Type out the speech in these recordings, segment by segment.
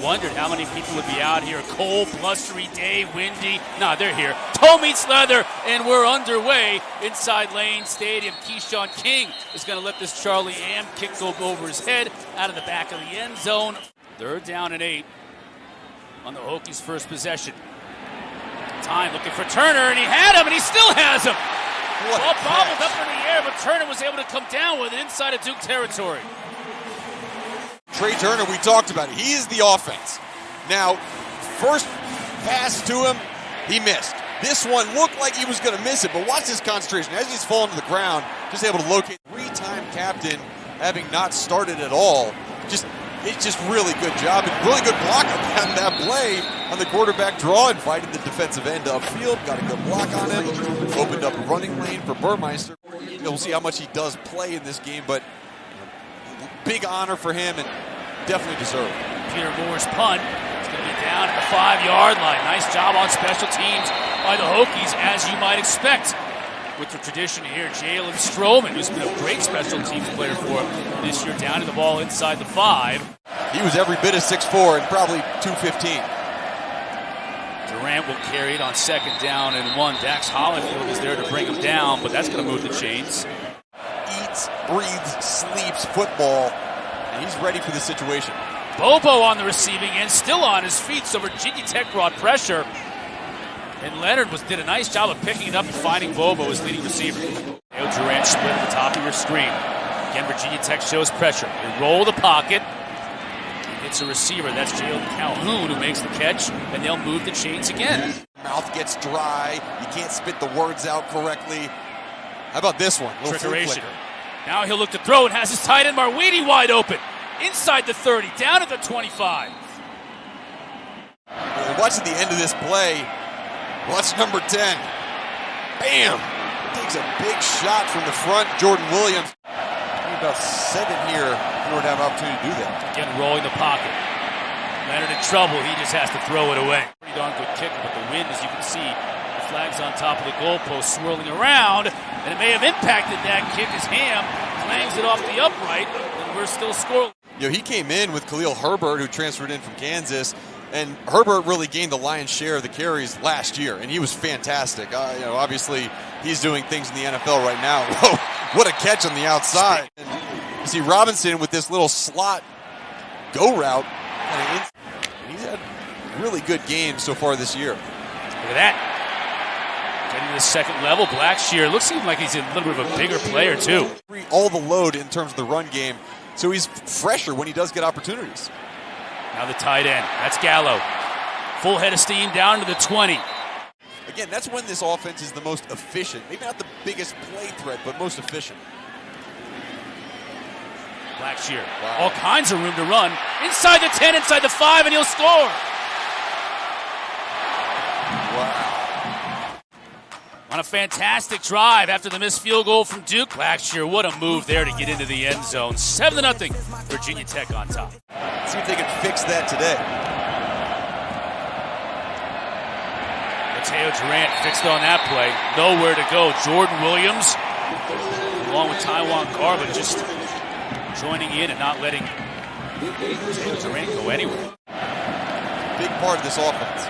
wondered how many people would be out here. Cold, blustery day, windy. Nah, they're here. Toe meets leather, and we're underway inside Lane Stadium. Keshawn King is going to let this Charlie Am kick go over his head out of the back of the end zone. 3rd down and 8 on the Hokies' first possession. Time looking for Turner, and he had him, and he still has him. Ball bobbled up in the air, but Turner was able to come down with it inside of Duke territory. Trey Turner, we talked about it. He is the offense. Now, first pass to him, he missed. This one looked like he was going to miss it, but watch his concentration. As he's falling to the ground, just able to locate. 3-time captain, having not started at all. It's just really good job and really good block on that play on the quarterback draw. Invited the defensive end upfield, got a good block on him, opened up a running lane for Burmeister. We'll see how much he does play in this game, but big honor for him and definitely deserved. Peter Moore's punt. It's going to be down at the 5-yard line. Nice job on special teams by the Hokies, as you might expect. With the tradition here, Jalen Stroman, who's been a great special teams player for him this year, down to the ball inside the 5. He was every bit of 6'4" and probably 215. Durant will carry it on 2nd down and 1. Dax Hollandfield is there to bring him down, but that's going to move the chains. Eats, breathes, sleeps football, and he's ready for the situation. Bobo on the receiving end, still on his feet, so Virginia Tech brought pressure. And Leonard did a nice job of picking it up and finding Bobo as leading receiver. Durant split at the top of your screen. Again, Virginia Tech shows pressure. They roll the pocket. It's a receiver. That's Jalen Calhoun who makes the catch, and they'll move the chains again. Mouth gets dry. You can't spit the words out correctly. How about this one? Trickeration. Now he'll look to throw and has his tight end Marwidi wide open. Inside the 30, down at the 25. Watching the end of this play. Watch number 10. Bam! Takes a big shot from the front. Jordan Williams. About 7 here in order to have an opportunity to do that. Again, rolling the pocket. Leonard in trouble. He just has to throw it away. Pretty darn good kicker, but the wind, as you can see, the flag's on top of the goalpost swirling around, and it may have impacted that kick as Ham clangs it off the upright, and we're still scoring. He came in with Khalil Herbert, who transferred in from Kansas. And Herbert really gained the lion's share of the carries last year, and he was fantastic. Obviously, he's doing things in the NFL right now. Whoa, what a catch on the outside. And you see Robinson with this little slot go route. And he's had really good games so far this year. Look at that. Getting to the 2nd level, Blackshear looks even like he's a little bit of a bigger player, too. All the load in terms of the run game, so he's fresher when he does get opportunities. Now the tight end. That's Gallo. Full head of steam down to the 20. Again, that's when this offense is the most efficient. Maybe not the biggest play threat, but most efficient. Blackshear. Wow. All kinds of room to run. Inside the 10, inside the 5, and he'll score. Wow. On a fantastic drive after the missed field goal from Duke. Blackshear, what a move there to get into the end zone. 7-0, Virginia Tech on top. See if they can fix that today. Mateo Durant fixed on that play. Nowhere to go. Jordan Williams, along with Taiwan Garba, just joining in and not letting Mateo Durant go anywhere. Big part of this offense.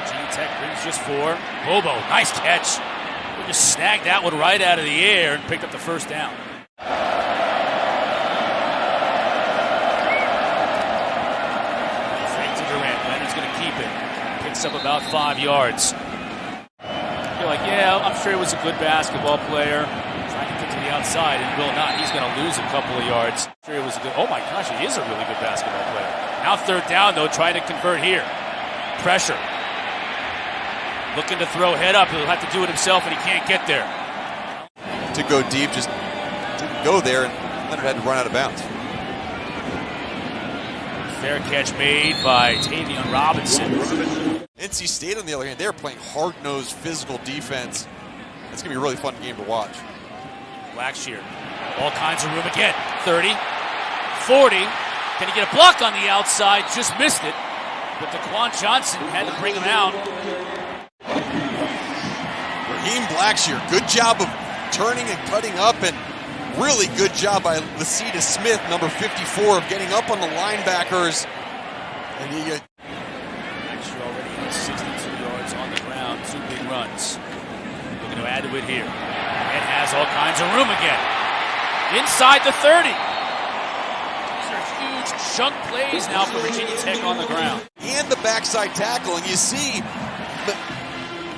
Virginia Tech brings just 4. Bobo, nice catch. We just snagged that one right out of the air and picked up the 1st down. Up about 5 yards. You're like, yeah, I'm sure he was a good basketball player. Trying to get to the outside and will not. He's going to lose a couple of yards. I'm sure he was a good. Oh my gosh, he is a really good basketball player. Now 3rd down though, trying to convert here. Pressure. Looking to throw head up. He'll have to do it himself, and he can't get there. To go deep, just didn't go there, and Leonard had to run out of bounds. Fair catch made by Tavion Robinson. NC State, on the other hand, they're playing hard-nosed physical defense. It's going to be a really fun game to watch. Blackshear, all kinds of room again. 30, 40. Can he get a block on the outside? Just missed it. But DeQuan Johnson had to bring him out. Raheem Blackshear, good job of turning and cutting up, and really good job by Lasita Smith, number 54, of getting up on the linebackers And he Actually already has 62 yards on the ground, 2 big runs. Looking to add to it here. And has all kinds of room again. Inside the 30. These are huge chunk plays now for Virginia Tech on the ground. and the backside tackle, and you see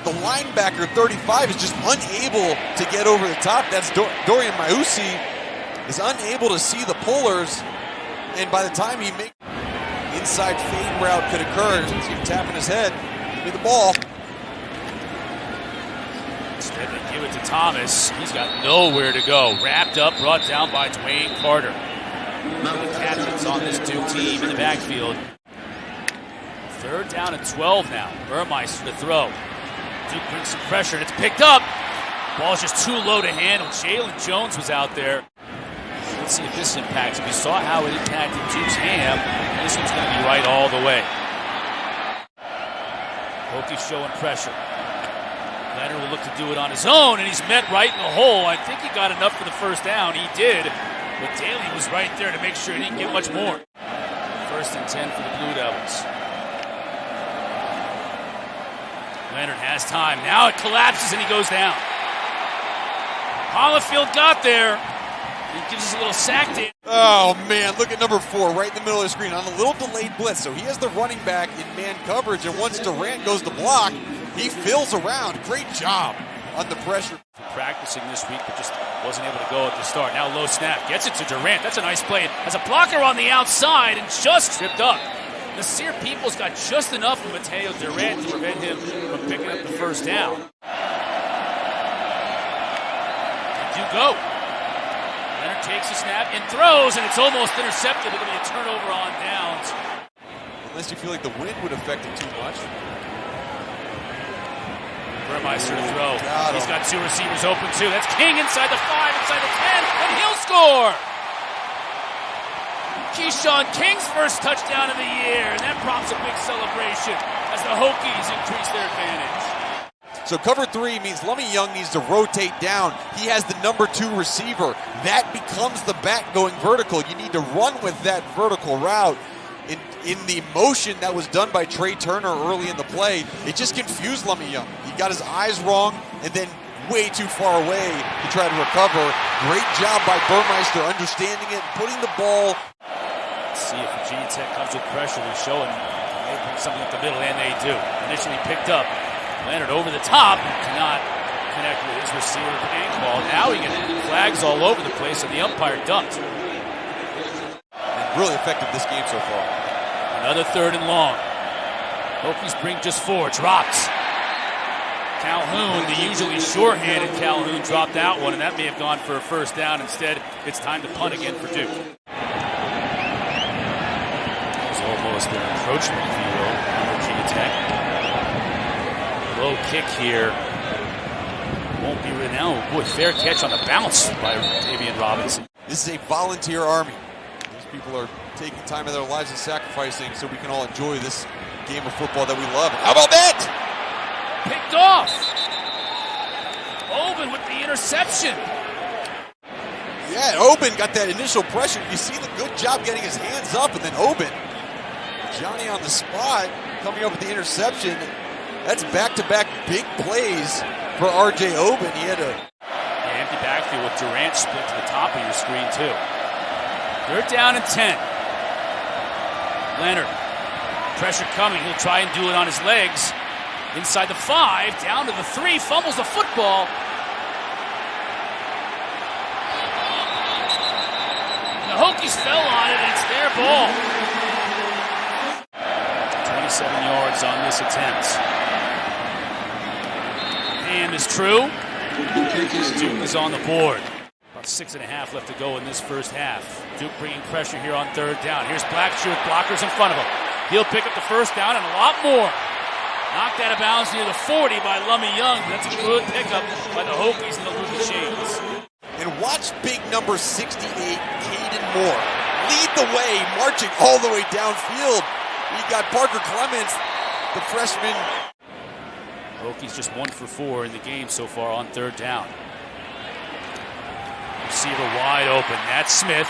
the linebacker 35 is just unable to get over the top. That's Dorian Mausi is unable to see the pullers, and by the time he makes inside fade route could occur, he's tapping his head. Give me the ball. Instead they give it to Thomas. He's got nowhere to go. Wrapped up, brought down by Dwayne Carter. The captains on this Duke team in the backfield. 3rd down and 12 now. Burmeister to throw. Duke brings some pressure, and it's picked up. Ball's just too low to handle. Jalen Jones was out there. Let's see if this impacts him. You saw how it impacted Duke's ham. This one's going to be right all the way. Hokies showing pressure. Leonard will look to do it on his own, and he's met right in the hole. I think he got enough for the 1st down. He did, but Daly was right there to make sure he didn't get much more. 1st and 10 for the Blue Devils. Leonard has time. Now it collapses and he goes down. Hollifield got there. He gives us a little sack to. Oh man, look at number 4 right in the middle of the screen on a little delayed blitz. So he has the running back in man coverage, and once Durant goes to block, he fills around. Great job on the pressure. Practicing this week, but just wasn't able to go at the start. Now low snap. Gets it to Durant. That's a nice play. Has a blocker on the outside and just tripped up. Nasir Peoples got just enough of Mateo Durant to prevent him from picking up the 1st down. And do go. Leonard takes a snap and throws, and it's almost intercepted. It'll be a turnover on downs. Unless you feel like the wind would affect it too much. Burmeister to throw. He's got 2 receivers open too. That's King inside the 5, inside the 10, and he'll score! Keshawn King's 1st touchdown of the year, and that prompts a big celebration as the Hokies increase their advantage. So cover 3 means Lummy Young needs to rotate down. He has the number 2 receiver. That becomes the back going vertical. You need to run with that vertical route. In the motion that was done by Trey Turner early in the play, it just confused Lummy Young. He got his eyes wrong and then way too far away to try to recover. Great job by Burmeister understanding it, putting the ball. Let's see if Virginia Tech comes with pressure. They're showing they bring something up the middle, and they do. Initially picked up. Leonard over the top and cannot connect with his receiver with the ball. Now he gets flags all over the place, and the umpire ducked. And really effective this game so far. Another 3rd and long. Hokies bring just 4. Dropped. Calhoun, the usually short-handed Calhoun, dropped that one, and that may have gone for a 1st down. Instead, it's time to punt again for Duke. That was almost their encroachment, if you will, on Virginia Tech. Low kick here. Won't be right now. Boy, fair catch on the bounce by Davian Robinson. This is a volunteer army. These people are taking time of their lives and sacrificing so we can all enjoy this game of football that we love. How about that? Picked off. Oben with the interception. Yeah, Oben got that initial pressure. You see the good job getting his hands up, and then Oben, Johnny on the spot, coming up with the interception. That's back-to-back big plays for R.J. Oben. He had a empty backfield with Durant split to the top of your screen, too. 3rd down and 10. Leonard, pressure coming. He'll try and do it on his legs. Inside the 5, down to the 3, fumbles the football. The Hokies fell on it, and it's their ball. 27 yards on this attempt. And is true. Duke is on the board. About 6.5 left to go in this 1st half. Duke bringing pressure here on 3rd down. Here's Blackshear with blockers in front of him. He'll pick up the 1st down and a lot more. Knocked out of bounds near the 40 by Lummy Young. That's a good pickup by the Hokies and the Blue Chains. And watch big number 68, Caden Moore, lead the way, marching all the way downfield. You got Parker Clements, the freshman. Hokies just 1 for 4 in the game so far on 3rd down. Receiver wide open. That's Smith.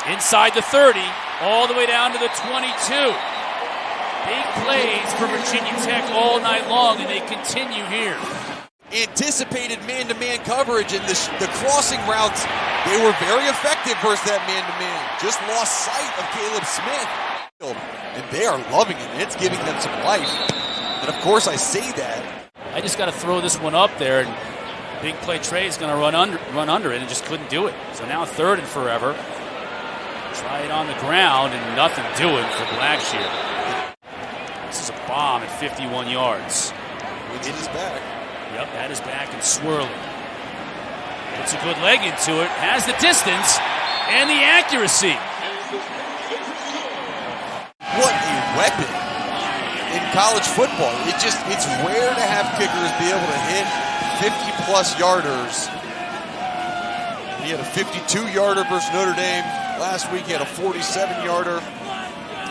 Inside the 30, all the way down to the 22. Big plays for Virginia Tech all night long, and they continue here. Anticipated man-to-man coverage, and the crossing routes, they were very effective versus that man-to-man. Just lost sight of Caleb Smith. And they are loving it, and it's giving them some life. And of course I say that. I just got to throw this one up there, and big play Trey is going to run under it, and just couldn't do it. So now 3rd and forever. Try it on the ground, and nothing doing for Blackshear. This is a bomb at 51 yards. Wins it his back. Yep, that is back and swirling. Puts a good leg into it, has the distance, and the accuracy. What a weapon in college football. It's rare to have kickers be able to hit 50-plus yarders. He had a 52-yarder versus Notre Dame. Last week he had a 47-yarder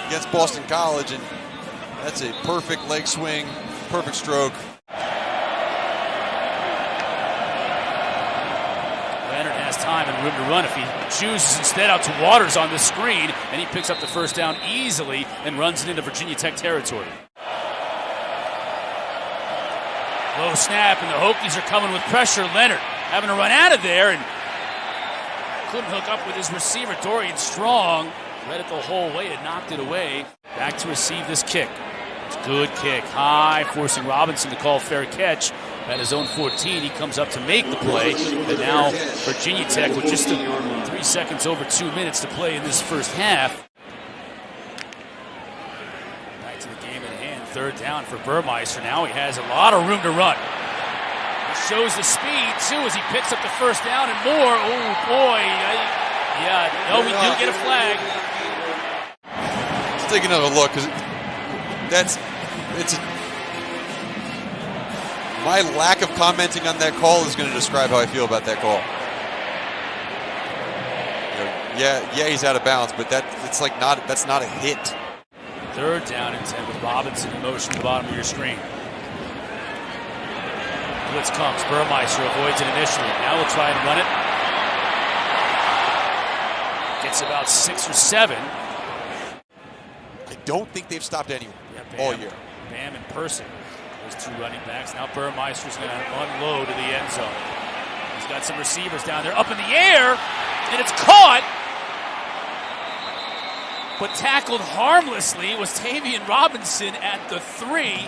against Boston College, and that's a perfect leg swing, perfect stroke. Leonard has time and room to run if he chooses instead out to Waters on the screen, and he picks up the first down easily and runs it into Virginia Tech territory. Low snap, and the Hokies are coming with pressure. Leonard having to run out of there, and couldn't hook up with his receiver, Dorian Strong. Read it the whole way and knocked it away. Back to receive this kick. It's a good kick. High, forcing Robinson to call fair catch. At his own 14, he comes up to make the play. And now Virginia Tech with just 3 seconds over 2 minutes to play in this first half. Back to the game at hand. 3rd down for Burmeister. Now he has a lot of room to run. He shows the speed, too, as he picks up the first down and more. Oh, boy. We do get a flag. Let's take another look, because my lack of commenting on that call is going to describe how I feel about that call. Yeah, he's out of bounds, but that's not a hit. 3rd down and 10 with Robinson in motion at the bottom of your screen. Blitz comes. Burmeister avoids it initially. Now we'll try and run it. Gets about 6 or 7. I don't think they've stopped anyone all year. Bam in person. Those 2 running backs. Now Burmeister's going to unload to the end zone. He's got some receivers down there up in the air, and it's caught. But tackled harmlessly was Tavian Robinson at the 3,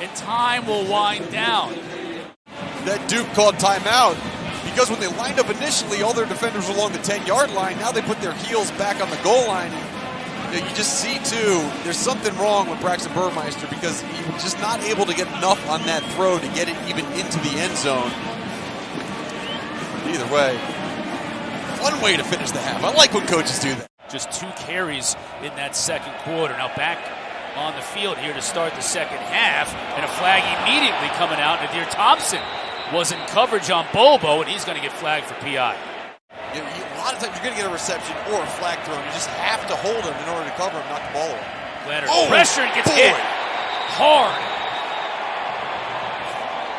and time will wind down. That Duke called timeout because when they lined up initially, all their defenders were along the 10-yard line. Now they put their heels back on the goal line. You just see, too, there's something wrong with Braxton Burmeister because he was just not able to get enough on that throw to get it even into the end zone. Either way, fun way to finish the half. I like when coaches do that. Just 2 carries in that second quarter. Now back on the field here to start the second half, and a flag immediately coming out. Nadir Thompson was in coverage on Bobo, and he's going to get flagged for PI. A lot of times you're going to get a reception or a flag thrown. You just have to hold him in order to cover him, knock the ball away. Leonard pressure and gets hit hard.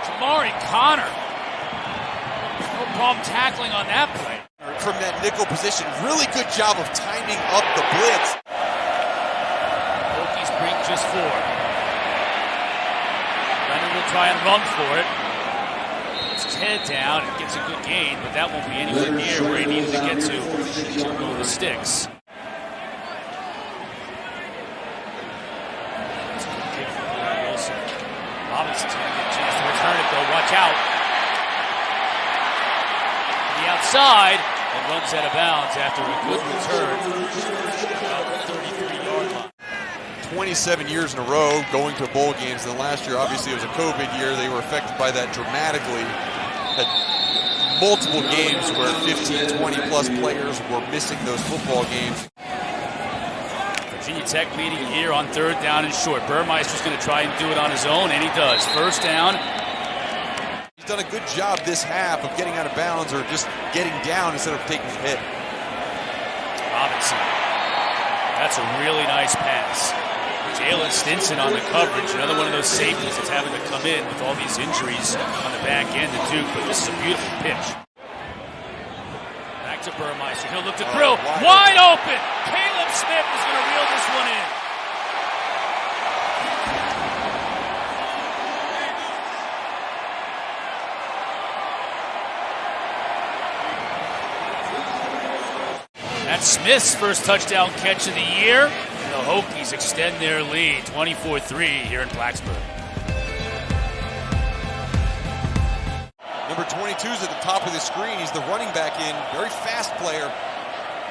Jamari Connor. No problem tackling on that play. From that nickel position, really good job of timing up the blitz. Hokies bring just 4. Leonard will try and run for it. Puts his head down and gets a good gain, but that won't be anywhere near where he needed to get to move the sticks. That's a good kick from Wilson. Robinson's going to get a chance to return it, though. Watch out. To the outside. And runs out of bounds after a good return. About the 33-yard line. 27 years in a row going to bowl games. And then last year, obviously, it was a COVID year. They were affected by that dramatically. Had multiple games where 15, 20-plus players were missing those football games. Virginia Tech leading here on 3rd down and short. Burmeister's going to try and do it on his own, and he does. 1st down. He's done a good job this half of getting out of bounds or just getting down instead of taking a hit. Robinson. That's a really nice pass. Jalen Stinson on the coverage. Another one of those safeties that's having to come in with all these injuries on the back end of Duke. But this is a beautiful pitch. Back to Burmeister. He'll look to throw. Wide open. Caleb Smith is going to reel this one in. That's Smith's first touchdown catch of the year. And the Hokies extend their lead, 24-3 here in Blacksburg. Number 22 is at the top of the screen. He's the running back in. Very fast player.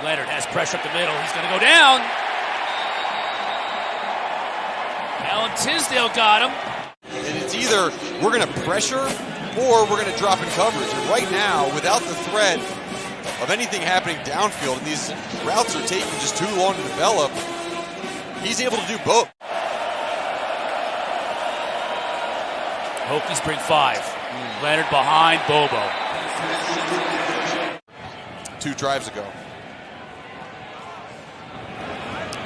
Leonard has pressure up the middle. He's going to go down. Alan Tisdale got him. And it's either we're going to pressure or we're going to drop in coverage. And right now, without the threat of anything happening downfield, and these routes are taking just too long to develop, he's able to do both. Hokies bring 5. Leonard behind Bobo. 2 drives ago.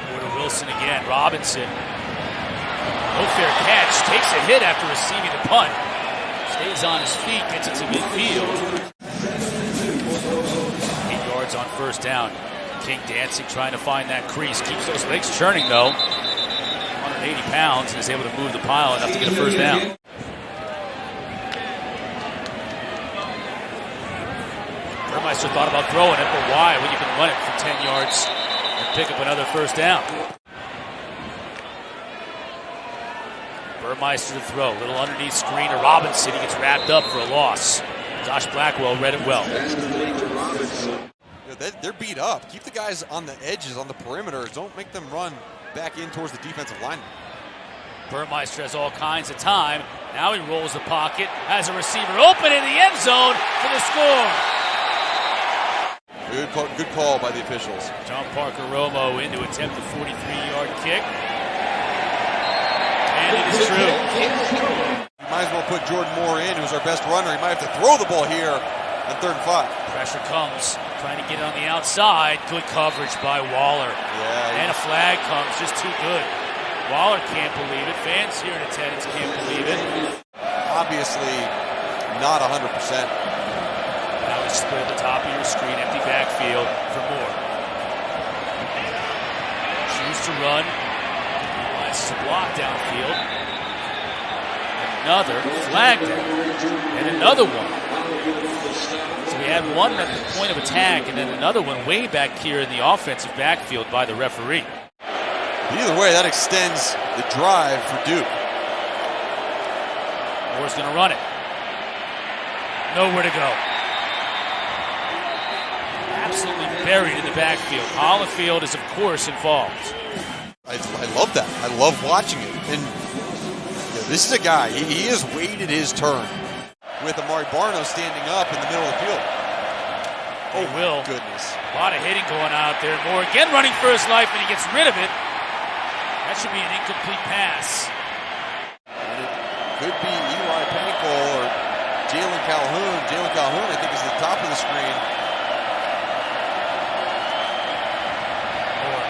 Porter Wilson again. Robinson. No fair catch. Takes a hit after receiving the punt. Stays on his feet. Gets it to midfield. 8 yards on first down. King dancing, trying to find that crease. Keeps those legs churning, though. 180 pounds and is able to move the pile enough to get a first down. Burmeister thought about throwing it, but why when you can run it for 10 yards and pick up another first down? Burmeister to throw. Little underneath screen to Robinson. He gets wrapped up for a loss. Josh Blackwell read it well. They're beat up. Keep the guys on the edges, on the perimeter. Don't make them run back in towards the defensive line. Burmeister has all kinds of time. Now he rolls the pocket, has a receiver open in the end zone for the score. Good call by the officials. John Parker Romo in to attempt a 43-yard kick. And it is true. You might as well put Jordan Moore in, who's our best runner. He might have to throw the ball here on 3rd and 5. Pressure comes, trying to get it on the outside. Good coverage by Waller. Yeah. And a flag comes, just too good. Waller can't believe it. Fans here in attendance can't believe it. Obviously not 100%. Now we split at the top of your screen, empty backfield for Moore. Choose to run. That's a block downfield. Another flag down. And another one. So we had one at the point of attack and then another one way back here in the offensive backfield by the referee. Either way, that extends the drive for Duke. Moore's going to run it. Nowhere to go. Absolutely buried in the backfield. Hollifield is, of course, involved. I love that. I love watching it. And this is a guy, he has waited his turn with Amari Barno standing up in the middle of the field. Oh, Will. Goodness. A lot of hitting going on out there. Moore again running for his life, and he gets rid of it. That should be an incomplete pass. And it could be Eli Pankel or Jalen Calhoun. Jalen Calhoun, I think, is at the top of the screen. Moore.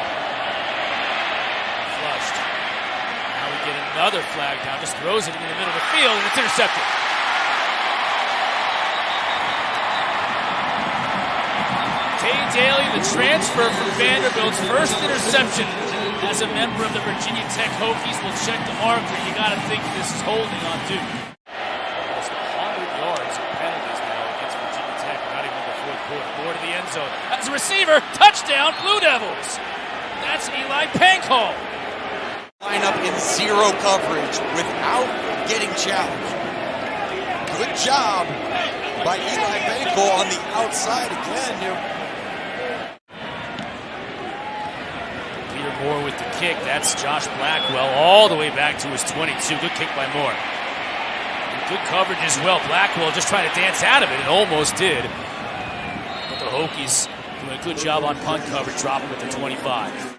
Flushed. Now we get another flag down. Just throws it in the middle of the field, and it's intercepted. Tay Daly, the transfer from Vanderbilt's first interception as a member of the Virginia Tech Hokies, will check the marker. You got to think this is holding on Duke. Almost 100 yards of penalties now against Virginia Tech, not even in the 4th quarter. More to the end zone. As a receiver, touchdown, Blue Devils. That's Eli Pankel. Line up in zero coverage without getting challenged. Good job by Eli Pankel on the outside again. Moore with the kick. That's Josh Blackwell all the way back to his 22. Good kick by Moore. And good coverage as well. Blackwell just trying to dance out of it and almost did. But the Hokies doing a good job on punt coverage, dropping with the 25.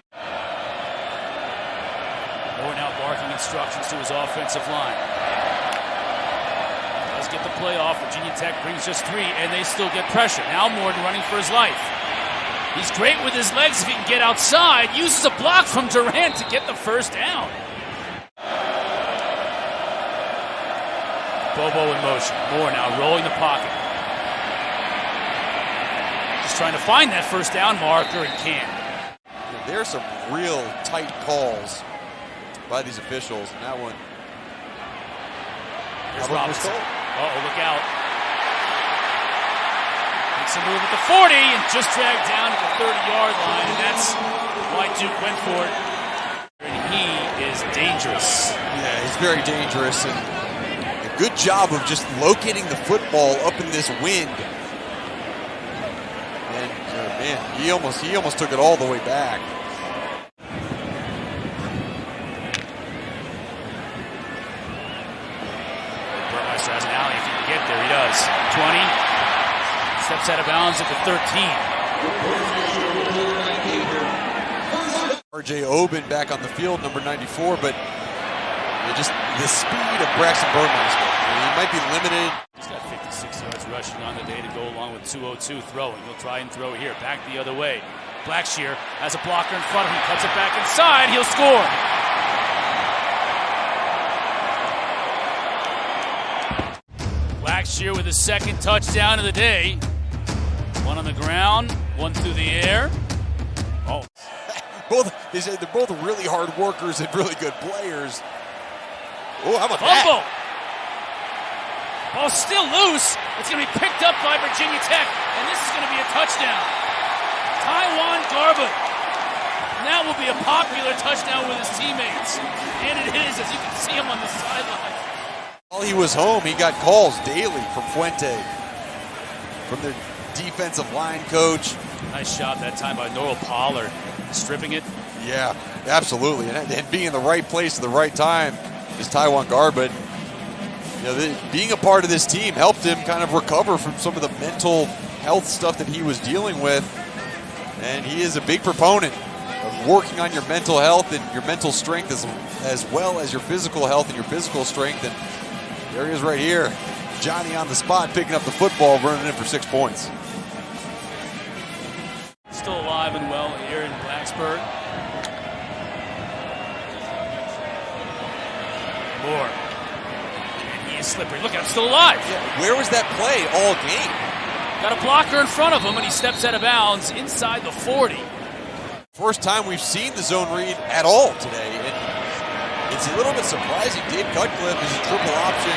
Moore now barking instructions to his offensive line. Does get the play off. Virginia Tech brings just 3, and they still get pressure. Now Moore running for his life. He's great with his legs if he can get outside. Uses a block from Durant to get the first down. Bobo in motion. Moore now rolling the pocket. Just trying to find that first down marker and can't. There's some real tight calls by these officials. And that one. Here's Robinson. Uh-oh, look out. Makes a move at the 40 and just dragged down at the 30-yard line, and that's why Duke went for it. And he is dangerous. Yeah, he's very dangerous, and a good job of just locating the football up in this wind. And man, he almost took it all the way back. Burmeister has an alley if he can get there. He does. 20. Steps out of bounds at the 13. R.J. Oben back on the field, number 94, but just the speed of Braxton Burmeister. He might be limited. He's got 56 yards rushing on the day to go along with 202 throwing. He'll try and throw here. Back the other way. Blackshear has a blocker in front of him. Cuts it back inside. He'll score. Blackshear with his second touchdown of the day. One on the ground, one through the air. Oh. They say they're both really hard workers and really good players. Oh, how about Fumble. that? Ball's still loose. It's going to be picked up by Virginia Tech, and this is going to be a touchdown. Taiwan Garbutt. And that will be a popular touchdown with his teammates. And it is, as you can see him on the sideline. While he was home, he got calls daily from Fuente, from their defensive line coach. Nice shot that time by Norrell Pollard, stripping it. Yeah, absolutely. And being in the right place at the right time is Taiwan Garbutt. Being a part of this team helped him kind of recover from some of the mental health stuff that he was dealing with. And he is a big proponent of working on your mental health and your mental strength as well as your physical health and your physical strength. And there he is right here. Johnny on the spot, picking up the football, running in for 6 points. Still alive and well here in Blacksburg. Moore. And he is slippery. Look at him, still alive. Yeah, where was that play all game? Got a blocker in front of him, and he steps out of bounds inside the 40. First time we've seen the zone read at all today. And it's a little bit surprising. Dave Cutcliffe is a triple option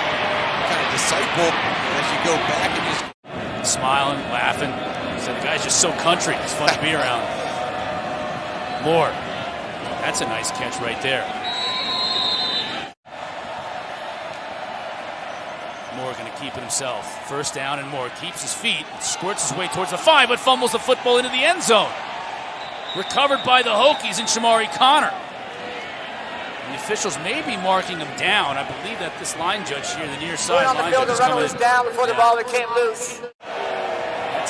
kind of disciple as you go back and just smiling, laughing. So the guy's just so country. It's fun to be around. Moore. That's a nice catch right there. Moore going to keep it himself. First down, and Moore keeps his feet, squirts his way towards the 5, but fumbles the football into the end zone. Recovered by the Hokies and Shamari Connor. The officials may be marking him down. I believe that this line judge here, the near side line judge, is coming in. Down before the ball came loose.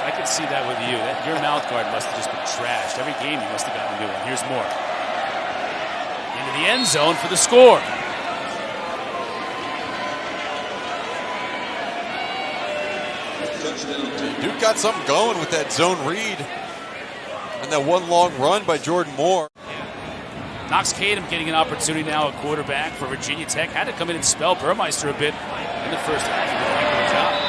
I can see that with you. Your mouth guard must have just been trashed. Every game you must have gotten a new one. Here's Moore. Into the end zone for the score. Duke got something going with that zone read and that one long run by Jordan Moore. Knox Kadum getting an opportunity now at quarterback for Virginia Tech. Had to come in and spell Burmeister a bit in the first half. He did a good job.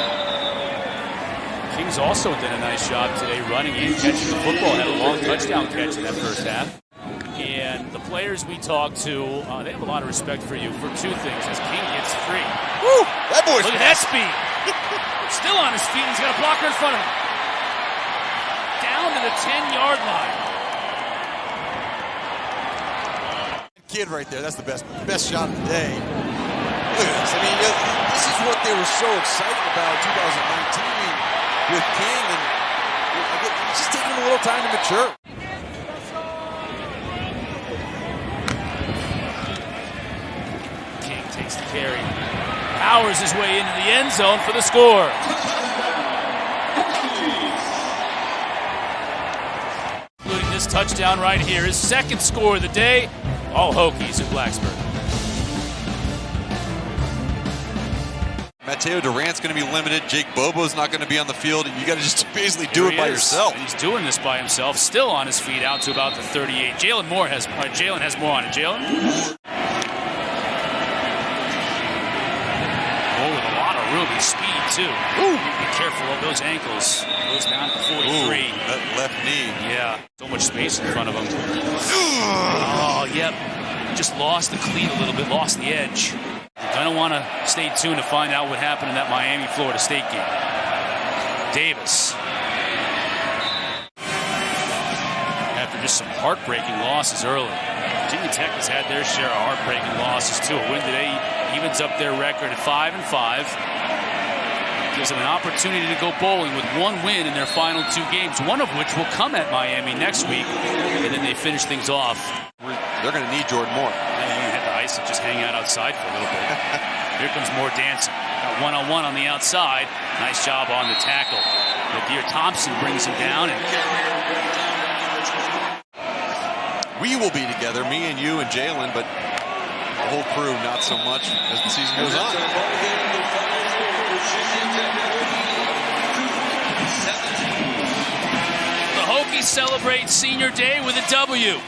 King's also did a nice job today running in, catching the football. Had a long touchdown catch in that first half. And the players we talked to, they have a lot of respect for you for two things. As King gets free. Woo! That boy's Look at that speed. Still on his feet. He's got a blocker in front of him. Down to the 10-yard line. Kid right there. That's the best shot of the day. Look at this. I mean, this is what they were so excited about in 2019 with King, and it's just taking him a little time to mature. King takes the carry. Powers his way into the end zone for the score. Including this touchdown right here. His second score of the day. All Hokies in Blacksburg. Mateo Durant's going to be limited. Jake Bobo's not going to be on the field. You got to just basically do it by yourself. And he's doing this by himself. Still on his feet out to about the 38. Jalen has more on it. Jalen? Oh, with a lot of room and speed, too. Ooh. Be careful of those ankles. Goes down to 43. Ooh, that left knee. Yeah. So much space in front of him. Oh, yep. Just lost the cleat a little bit. Lost the edge. You're going to want to stay tuned to find out what happened in that Miami-Florida State game. Davis Just some heartbreaking losses early. Virginia Tech has had their share of heartbreaking losses too. A win today evens up their record at 5-5. Gives them an opportunity to go bowling with one win in their final 2 games, one of which will come at Miami next week, and then they finish things off. They're going to need Jordan Moore. They had to ice it, just hang out outside for a little bit. Here comes more dancing. Got one-on-one on the outside. Nice job on the tackle. Nadir Thompson brings him down. And we will be together, me and you and Jalen, but the whole crew not so much as the season goes on. The Hokies celebrate Senior Day with a W.